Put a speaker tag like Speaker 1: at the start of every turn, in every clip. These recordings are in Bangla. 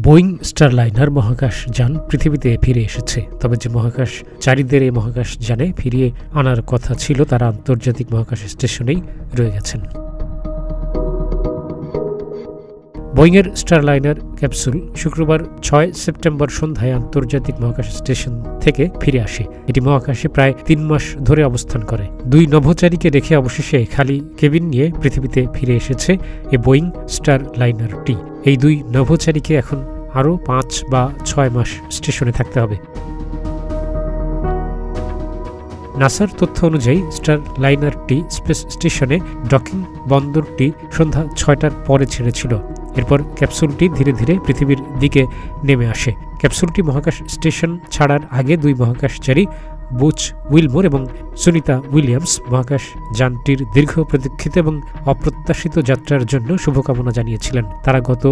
Speaker 1: বোয়িং স্টারলাইনার মহাকাশ যান পৃথিবীতে ফিরে এসেছে। তবে যে মহাকাশচারীদের এই মহাকাশ যানে ফিরিয়ে আনার কথা ছিল তারা আন্তর্জাতিক মহাকাশ স্টেশনেই রয়ে গেছেন। বোয়িংয়ের স্টারলাইনার ক্যাপসুল শুক্রবার ৬ সেপ্টেম্বর সন্ধ্যায় আন্তর্জাতিক মহাকাশ স্টেশন থেকে ফিরে আসে। এটি মহাকাশে প্রায় ৩ মাস ধরে অবস্থান করে। ২ নভোচারীকে রেখে অবশেষে খালি কেবিন নিয়ে পৃথিবীতে ফিরে এসেছে এই বোয়িং স্টারলাইনারটি। এই ২ নভোচারীকে এখন আরও ৫ বা ৬ মাস স্টেশনে থাকতে হবে। নাসার তথ্য অনুযায়ী স্টারলাইনারটি স্পেস স্টেশনে ডকিং বন্দরটি সন্ধ্যা ৬টার পরে ছেড়েছিল। এরপর ক্যাপসুলটি ধীরে ধীরে পৃথিবীর দিকে নেমে আসে। ক্যাপসুলটি মহাকাশ স্টেশন ছাড়ার আগে ২ মহাকাশচারী বুচ উইলমোর এবং সুনিতা উইলিয়ামস মহাকাশ যানটির দীর্ঘ প্রতীক্ষিত এবং অপ্রত্যাশিত যাত্রার জন্য শুভকামনা জানিয়েছিলেন। তারা গত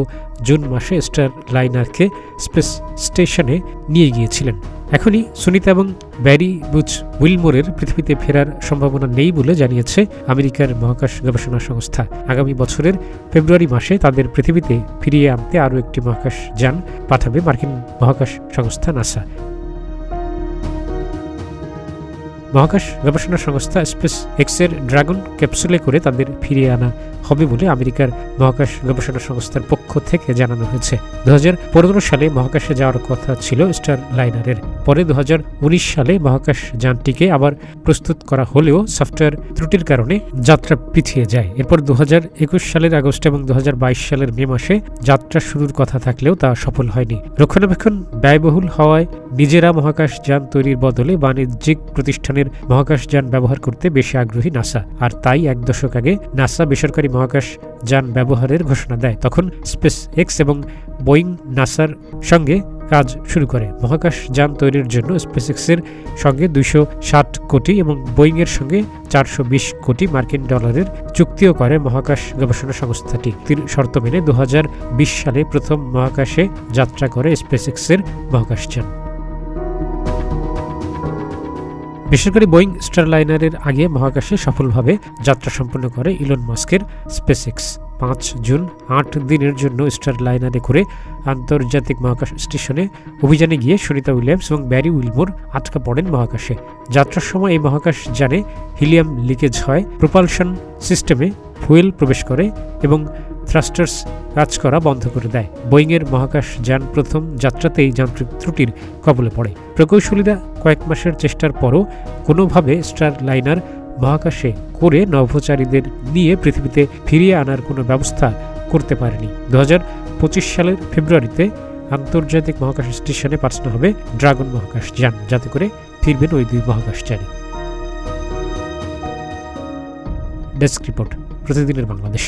Speaker 1: জুন মাসে স্টারলাইনারকে স্পেস স্টেশনে নিয়ে গিয়েছিলেন। এখনই সুনিতা এবং ব্যারি বুচ উইলমোরের পৃথিবীতে ফেরার সম্ভাবনা নেই বলে জানিয়েছে আমেরিকার মহাকাশ গবেষণা সংস্থা। আগামী বছরের ফেব্রুয়ারি মাসে তাদের পৃথিবীতে ফিরিয়ে আনতে আরও একটি মহাকাশ যান পাঠাবে মার্কিন মহাকাশ সংস্থা নাসা। মহাকাশ গবেষণা সংস্থা স্পেস এক্সের ড্রাগন ক্যাপসুলে করে তাদের ফিরিয়ে আনা হবে বলে আমেরিকার মহাকাশ গবেষণা সংস্থার পক্ষ থেকে জানানো হয়েছে। ২০১৫ সালে মহাকাশে যাওয়ার কথা ছিল স্টারলাইনারের। পরে ২০১৯ সালে মহাকাশ যানটিকে আবার প্রস্তুত করা হলেও সফটওয়্যার ত্রুটির কারণে যাত্রা পিছিয়ে যায়। এরপর ২০২১ সালের আগস্ট এবং ২০২২ সালের মে মাসে যাত্রা শুরুর কথা থাকলেও তা সফল হয়নি। রক্ষণাবেক্ষণ ব্যয়বহুল হওয়ায় নিজেরা মহাকাশ যান তৈরির বদলে বাণিজ্যিক প্রতিষ্ঠানের মহাকাশ যান ব্যবহার করতে বেশি আগ্রহী নাসা। আর তাই ১ দশক আগে নাসা বেসরকারি মহাকাশ যান ব্যবহারের ঘোষণা দেয়। তখন স্পেস এক্স এবং বোয়িং নাসার সঙ্গে কাজ শুরু করে। মহাকাশ যান তৈরির জন্য স্পেস এক্সের সঙ্গে ২৬০ কোটি এবং বোয়িংয়ের সঙ্গে ৪২০ কোটি মার্কিন ডলারের চুক্তিও করে মহাকাশ গবেষণা সংস্থাটি। শর্ত মেনে ২০২০ সালে প্রথম মহাকাশে যাত্রা করে স্পেস এক্সের মহাকাশ যান। বেসরকারি বোয়িং স্টারলাইনারের আগে মহাকাশে সফলভাবে যাত্রা সম্পন্ন করে ইলন মাস্কের স্পেস এক্স। ৫ জুন ৮ দিনের জন্য স্টারলাইনারে করে আন্তর্জাতিক মহাকাশ স্টেশনে অভিযানে গিয়ে সুনিতা উইলিয়ামস এবং ব্যারি উইলমোর আটকা পড়েন মহাকাশে। যাত্রার সময় এই মহাকাশ যানে হিলিয়াম লিকেজ হয়, প্রপালশন সিস্টেমে ফুয়েল প্রবেশ করে এবং থ্রাস্টার্স কাজ করা বন্ধ করে দেয়। বোয়িংয়ের মহাকাশ যান প্রথম যাত্রাতেই যান্ত্রিক ত্রুটির কবলে পড়ে। প্রকৌশলীরা কয়েক মাসের চেষ্টার পরও কোনোভাবে স্টারলাইনার মহাকাশে করে নভোচারীদের নিয়ে পৃথিবীতে ফিরিয়ে আনার কোনো ব্যবস্থা করতে পারেনি। ২০২৫ সালের ফেব্রুয়ারিতে আন্তর্জাতিক মহাকাশ স্টেশনে পাঠানো হবে ড্রাগন মহাকাশ যান, যাতে করে ফিরবেন ওই ২ মহাকাশচারী। ডেস্ক রিপোর্ট, প্রতিদিনের বাংলাদেশ।